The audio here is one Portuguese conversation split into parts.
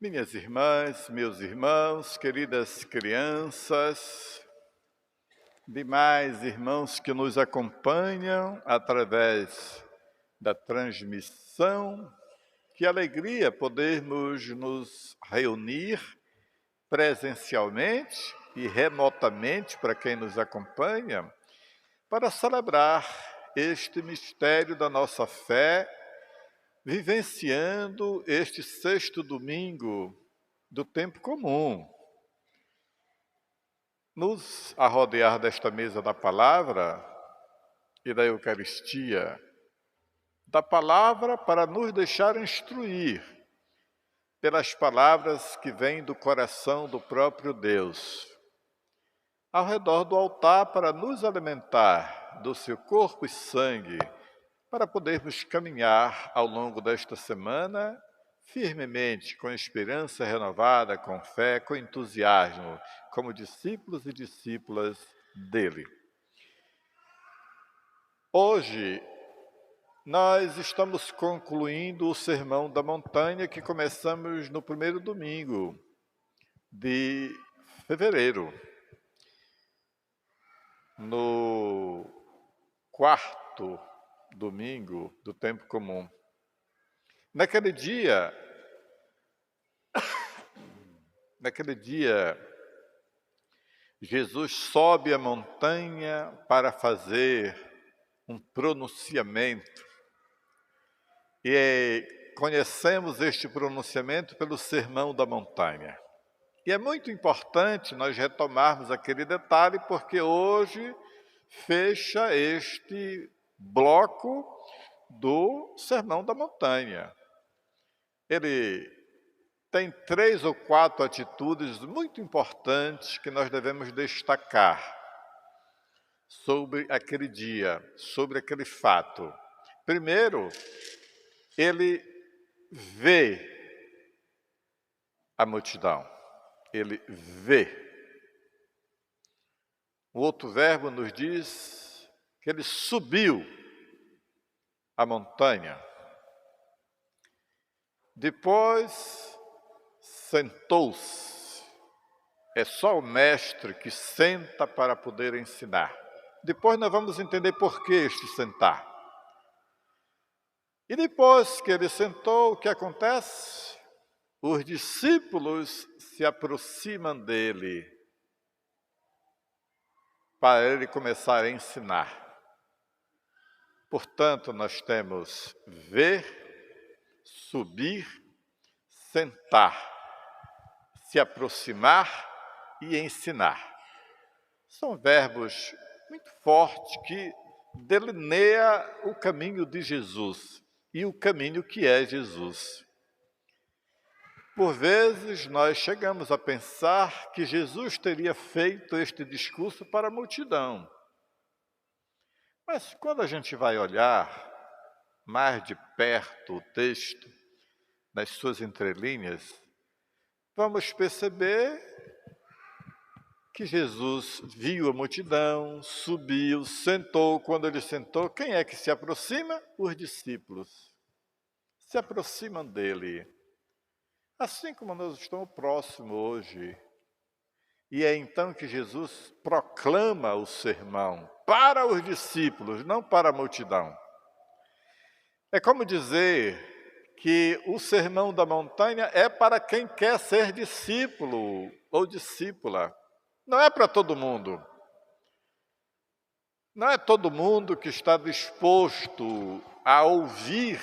Minhas irmãs, meus irmãos, queridas crianças, demais irmãos que nos acompanham através da transmissão, que alegria podermos nos reunir presencialmente e remotamente para quem nos acompanha, para celebrar este mistério da nossa fé, vivenciando este sexto domingo do tempo comum. Nos arrodear desta mesa da palavra e da Eucaristia, da palavra para nos deixar instruir pelas palavras que vêm do coração do próprio Deus, ao redor do altar para nos alimentar do seu corpo e sangue, para podermos caminhar ao longo desta semana firmemente, com esperança renovada, com fé, com entusiasmo, como discípulos e discípulas dele. Hoje, nós estamos concluindo o Sermão da Montanha que começamos no primeiro domingo de fevereiro. No quarto domingo do tempo comum. Naquele dia, Jesus sobe a montanha para fazer um pronunciamento. E conhecemos este pronunciamento pelo Sermão da Montanha. E é muito importante nós retomarmos aquele detalhe, porque hoje fecha este bloco do Sermão da Montanha. Ele tem 3 ou 4 atitudes muito importantes que nós devemos destacar sobre aquele dia, sobre aquele fato. Primeiro, ele vê a multidão. Ele vê. O outro verbo nos diz que ele subiu a montanha. Depois, sentou-se. É só o mestre que senta para poder ensinar. Depois nós vamos entender por que este sentar. E depois que ele sentou, o que acontece? Os discípulos se aproximam dele para ele começar a ensinar. Portanto, nós temos ver, subir, sentar, se aproximar e ensinar. São verbos muito fortes que delineiam o caminho de Jesus e o caminho que é Jesus. Por vezes, nós chegamos a pensar que Jesus teria feito este discurso para a multidão. Mas quando a gente vai olhar mais de perto o texto, nas suas entrelinhas, vamos perceber que Jesus viu a multidão, subiu, sentou. Quando ele sentou, quem é que se aproxima? Os discípulos. Se aproximam dele. Assim como nós estamos próximos hoje. E é então que Jesus proclama o sermão para os discípulos, não para a multidão. É como dizer que o sermão da montanha é para quem quer ser discípulo ou discípula. Não é para todo mundo. Não é todo mundo que está disposto a ouvir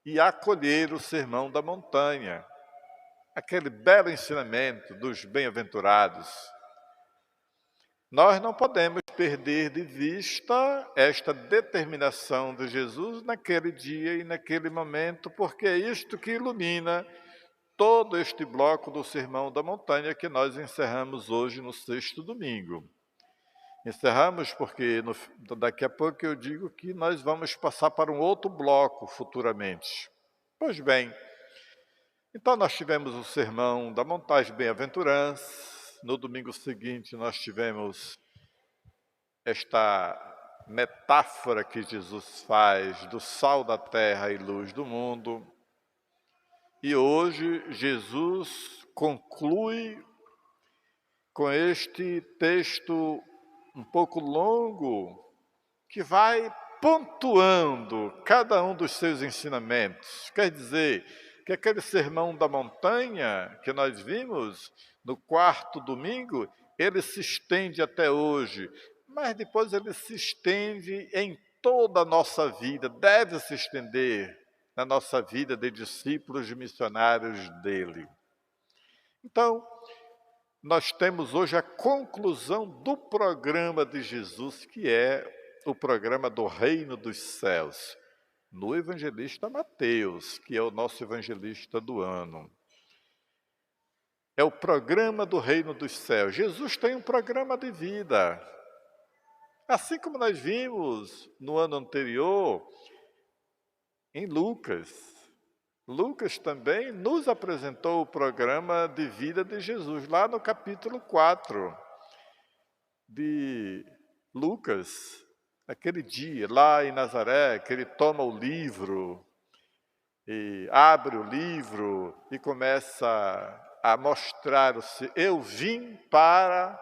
e acolher o sermão da montanha. Aquele belo ensinamento dos bem-aventurados. Nós não podemos perder de vista esta determinação de Jesus naquele dia e naquele momento, porque é isto que ilumina todo este bloco do Sermão da Montanha que nós encerramos hoje no sexto domingo. Encerramos porque daqui a pouco eu digo que nós vamos passar para um outro bloco futuramente. Pois bem, então nós tivemos o Sermão da Montanha Bem-aventuranças. No domingo seguinte nós tivemos esta metáfora que Jesus faz do sal da terra e luz do mundo. E hoje Jesus conclui com este texto um pouco longo, que vai pontuando cada um dos seus ensinamentos. Quer dizer, que aquele sermão da montanha que nós vimos no quarto domingo, ele se estende até hoje, mas depois ele se estende em toda a nossa vida, deve se estender na nossa vida de discípulos e missionários dele. Então, nós temos hoje a conclusão do programa de Jesus, que é o programa do Reino dos Céus, no evangelista Mateus, que é o nosso evangelista do ano. É o programa do Reino dos Céus. Jesus tem um programa de vida. Assim como nós vimos no ano anterior, em Lucas. Lucas também nos apresentou o programa de vida de Jesus, lá no capítulo 4 de Lucas, aquele dia lá em Nazaré, que ele toma o livro, e abre o livro e começa a mostrar eu vim para...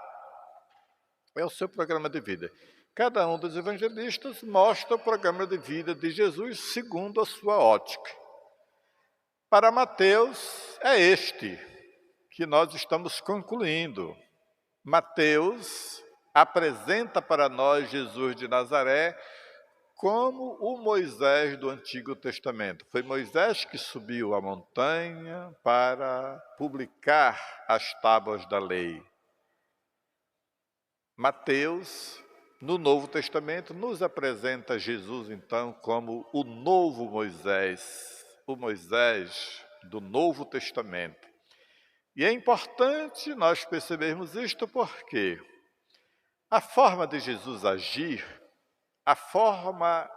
É o seu programa de vida. Cada um dos evangelistas mostra o programa de vida de Jesus segundo a sua ótica. Para Mateus, é este que nós estamos concluindo. Mateus apresenta para nós Jesus de Nazaré como o Moisés do Antigo Testamento. Foi Moisés que subiu a montanha para publicar as tábuas da lei. Mateus, no Novo Testamento, nos apresenta Jesus, então, como o novo Moisés, o Moisés do Novo Testamento. E é importante nós percebermos isto porque a forma de Jesus agir, a forma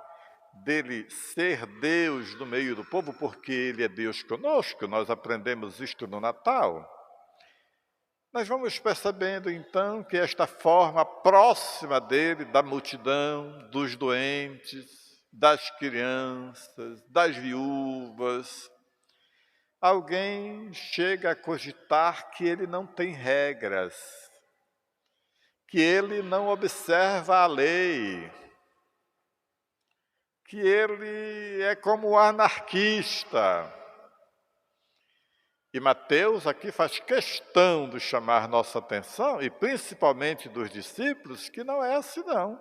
dele ser Deus no meio do povo, porque ele é Deus conosco, nós aprendemos isto no Natal. Nós vamos percebendo então que esta forma próxima dele, da multidão, dos doentes, das crianças, das viúvas, alguém chega a cogitar que ele não tem regras, que ele não observa a lei, que ele é como anarquista. E Mateus aqui faz questão de chamar nossa atenção, e principalmente dos discípulos, que não é assim não.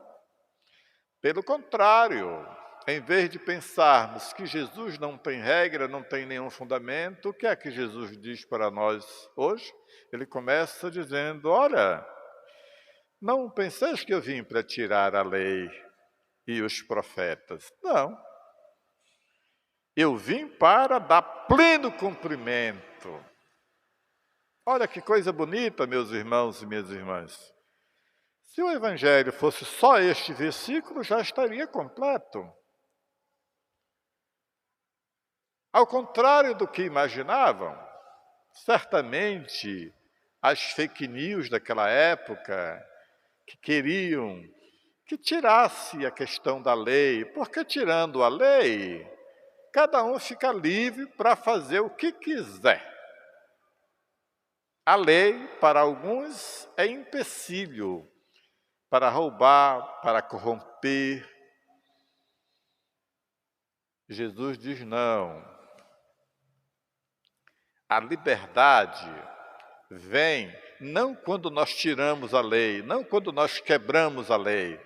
Pelo contrário, em vez de pensarmos que Jesus não tem regra, não tem nenhum fundamento, o que é que Jesus diz para nós hoje? Ele começa dizendo, olha, não penseis que eu vim para tirar a lei e os profetas. Não. Eu vim para dar pleno cumprimento. Olha que coisa bonita, meus irmãos e minhas irmãs. Se o Evangelho fosse só este versículo, já estaria completo. Ao contrário do que imaginavam, certamente as fake news daquela época, que queriam que tirasse a questão da lei, porque tirando a lei, cada um fica livre para fazer o que quiser. A lei, para alguns, é empecilho para roubar, para corromper. Jesus diz não. A liberdade vem não quando nós tiramos a lei, não quando nós quebramos a lei,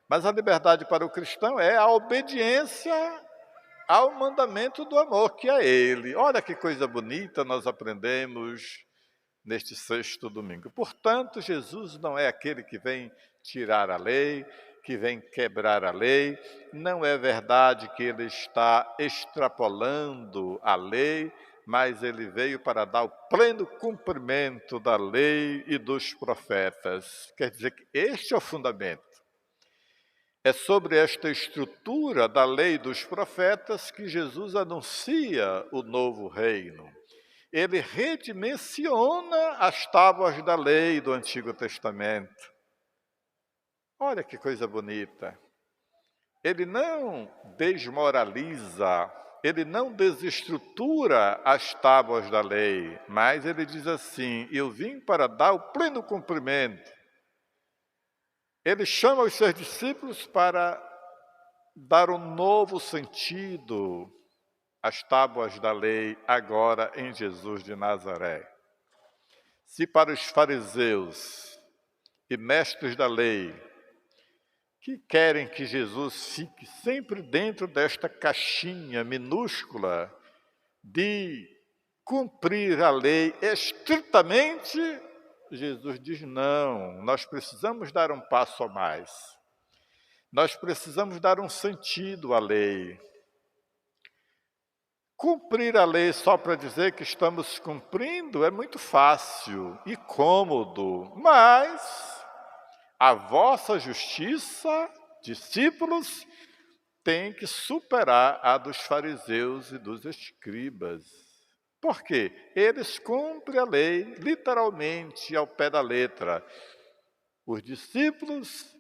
mas a liberdade para o cristão é a obediência ao mandamento do amor, que é ele. Olha que coisa bonita nós aprendemos neste sexto domingo. Portanto, Jesus não é aquele que vem tirar a lei, que vem quebrar a lei. Não é verdade que ele está extrapolando a lei, mas ele veio para dar o pleno cumprimento da lei e dos profetas. Quer dizer que este é o fundamento. É sobre esta estrutura da lei dos profetas que Jesus anuncia o novo reino. Ele redimensiona as tábuas da lei do Antigo Testamento. Olha que coisa bonita. Ele não desmoraliza ele não desestrutura as tábuas da lei, mas ele diz assim: eu vim para dar o pleno cumprimento. Ele chama os seus discípulos para dar um novo sentido às tábuas da lei, agora em Jesus de Nazaré. Se para os fariseus e mestres da lei, que querem que Jesus fique sempre dentro desta caixinha minúscula de cumprir a lei estritamente, Jesus diz: não, nós precisamos dar um passo a mais. Nós precisamos dar um sentido à lei. Cumprir a lei só para dizer que estamos cumprindo é muito fácil e cômodo, mas a vossa justiça, discípulos, tem que superar a dos fariseus e dos escribas. Por quê? Eles cumprem a lei literalmente ao pé da letra. Os discípulos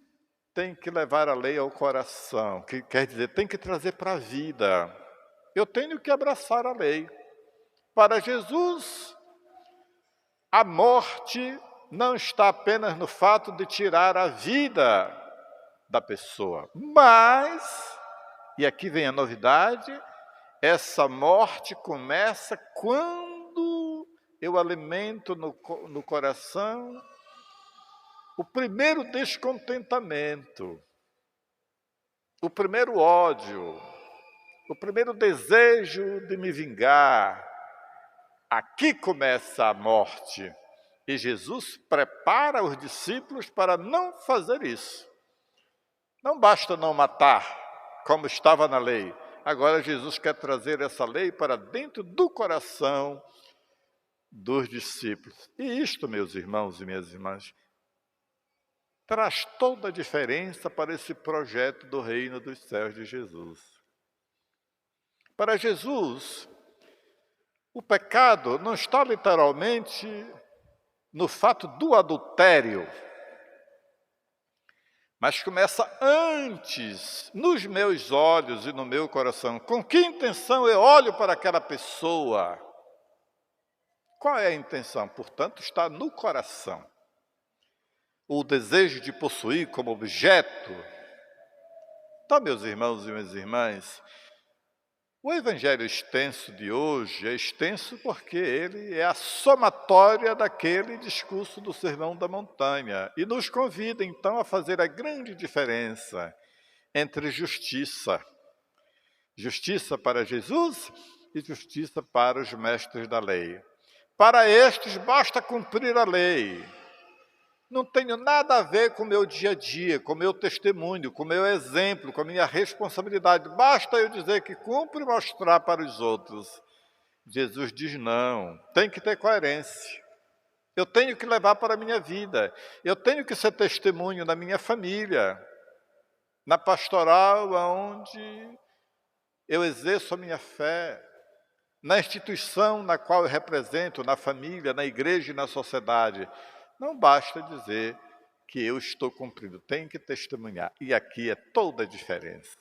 têm que levar a lei ao coração, que quer dizer, tem que trazer para a vida. Eu tenho que abraçar a lei. Para Jesus, a morte não está apenas no fato de tirar a vida da pessoa, mas, e aqui vem a novidade, essa morte começa quando eu alimento no coração o primeiro descontentamento, o primeiro ódio, o primeiro desejo de me vingar. Aqui começa a morte. E Jesus prepara os discípulos para não fazer isso. Não basta não matar, como estava na lei. Agora Jesus quer trazer essa lei para dentro do coração dos discípulos. E isto, meus irmãos e minhas irmãs, traz toda a diferença para esse projeto do reino dos céus de Jesus. Para Jesus, o pecado não está literalmente no fato do adultério, mas começa antes, nos meus olhos e no meu coração. Com que intenção eu olho para aquela pessoa? Qual é a intenção? Portanto, está no coração. O desejo de possuir como objeto. Então, meus irmãos e minhas irmãs, o evangelho extenso de hoje é extenso porque ele é a somatória daquele discurso do Sermão da Montanha e nos convida, então, a fazer a grande diferença entre justiça. Justiça para Jesus e justiça para os mestres da lei. Para estes, basta cumprir a lei. Não tenho nada a ver com o meu dia a dia, com o meu testemunho, com o meu exemplo, com a minha responsabilidade. Basta eu dizer que cumpro e mostrar para os outros. Jesus diz não, tem que ter coerência. Eu tenho que levar para a minha vida. Eu tenho que ser testemunho na minha família, na pastoral onde eu exerço a minha fé, na instituição na qual eu represento, na família, na igreja e na sociedade. Não basta dizer que eu estou cumprindo, tem que testemunhar. E aqui é toda a diferença.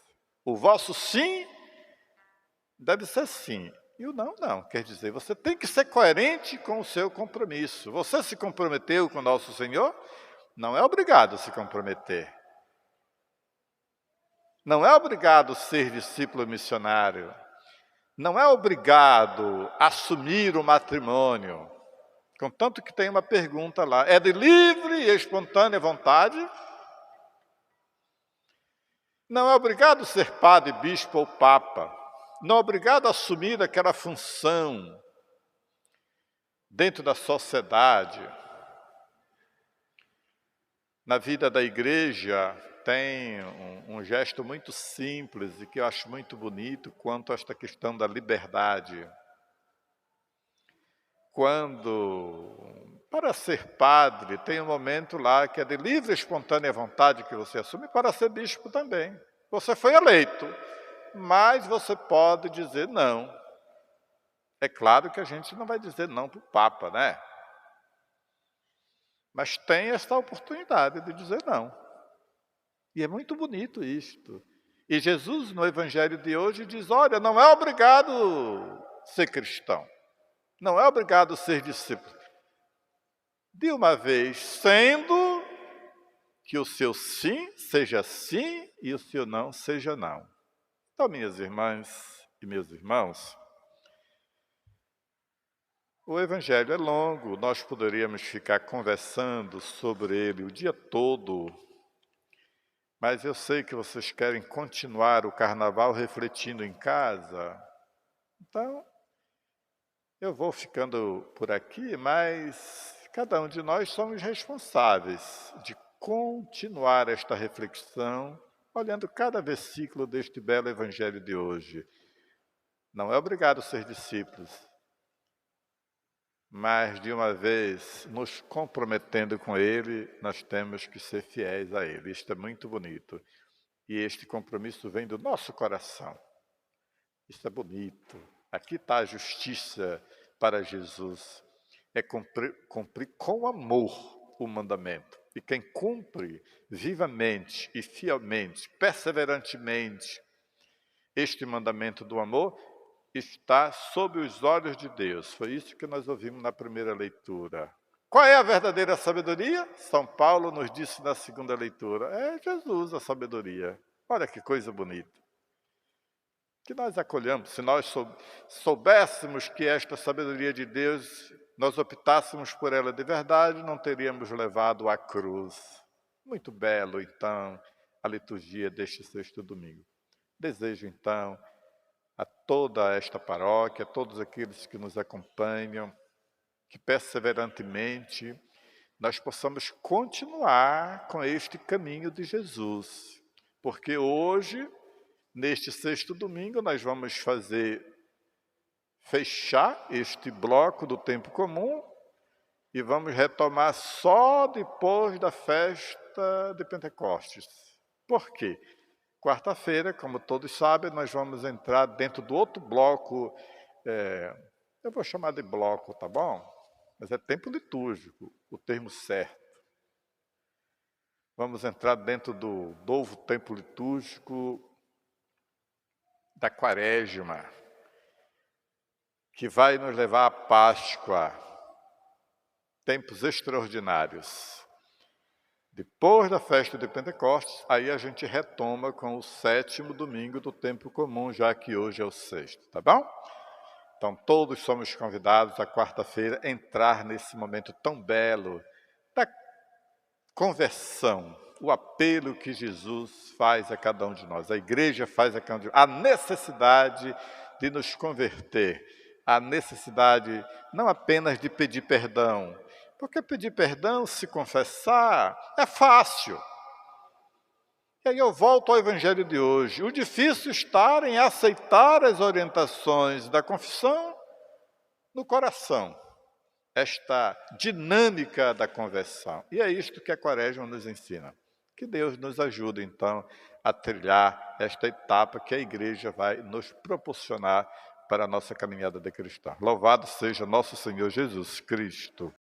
O vosso sim deve ser sim, e o não, não. Quer dizer, você tem que ser coerente com o seu compromisso. Você se comprometeu com o nosso Senhor? Não é obrigado a se comprometer. Não é obrigado a ser discípulo missionário. Não é obrigado a assumir o matrimônio. Contanto que tem uma pergunta lá, é de livre e espontânea vontade? Não é obrigado a ser padre, bispo ou papa. Não é obrigado a assumir aquela função dentro da sociedade. Na vida da igreja tem um gesto muito simples e que eu acho muito bonito quanto a esta questão da liberdade. Quando, para ser padre, tem um momento lá que é de livre e espontânea vontade que você assume, para ser bispo também. Você foi eleito, mas você pode dizer não. É claro que a gente não vai dizer não para o Papa, né? Mas tem esta oportunidade de dizer não. E é muito bonito isto. E Jesus, no Evangelho de hoje, diz: olha, não é obrigado ser cristão, não é obrigado ser discípulo. De uma vez, sendo que o seu sim seja sim e o seu não seja não. Então, minhas irmãs e meus irmãos, o Evangelho é longo, nós poderíamos ficar conversando sobre ele o dia todo, mas eu sei que vocês querem continuar o carnaval refletindo em casa, então eu vou ficando por aqui, mas cada um de nós somos responsáveis de continuar esta reflexão, olhando cada versículo deste belo Evangelho de hoje. Não é obrigado ser discípulos, mas de uma vez nos comprometendo com Ele, nós temos que ser fiéis a Ele. Isto é muito bonito. E este compromisso vem do nosso coração. Isso é bonito. Aqui está a justiça para Jesus. É cumprir com amor o mandamento. E quem cumpre vivamente e fielmente, perseverantemente, este mandamento do amor, está sob os olhos de Deus. Foi isso que nós ouvimos na primeira leitura. Qual é a verdadeira sabedoria? São Paulo nos disse na segunda leitura. É Jesus a sabedoria. Olha que coisa bonita. Que nós acolhamos, se nós soubéssemos que esta sabedoria de Deus, nós optássemos por ela de verdade, não teríamos levado à cruz. Muito belo, então, a liturgia deste sexto domingo. Desejo, então, a toda esta paróquia, a todos aqueles que nos acompanham, que perseverantemente nós possamos continuar com este caminho de Jesus. Porque hoje, neste sexto domingo, nós vamos fechar este bloco do tempo comum e vamos retomar só depois da festa de Pentecostes. Por quê? Quarta-feira, como todos sabem, nós vamos entrar dentro do outro bloco, eu vou chamar de bloco, tá bom? Mas é tempo litúrgico, o termo certo. Vamos entrar dentro do novo tempo litúrgico da Quaresma, que vai nos levar à Páscoa, tempos extraordinários. Depois da festa de Pentecostes, aí a gente retoma com o sétimo domingo do tempo comum, já que hoje é o sexto, tá bom? Então todos somos convidados a quarta-feira entrar nesse momento tão belo da conversão, o apelo que Jesus faz a cada um de nós, a igreja faz a cada um de nós, a necessidade de nos converter, a necessidade não apenas de pedir perdão, porque pedir perdão, se confessar, é fácil. E aí eu volto ao Evangelho de hoje. O difícil está em aceitar as orientações da confissão no coração. Esta dinâmica da conversão. E é isto que a Quaresma nos ensina. Que Deus nos ajude, então, a trilhar esta etapa que a Igreja vai nos proporcionar para a nossa caminhada de cristão. Louvado seja nosso Senhor Jesus Cristo.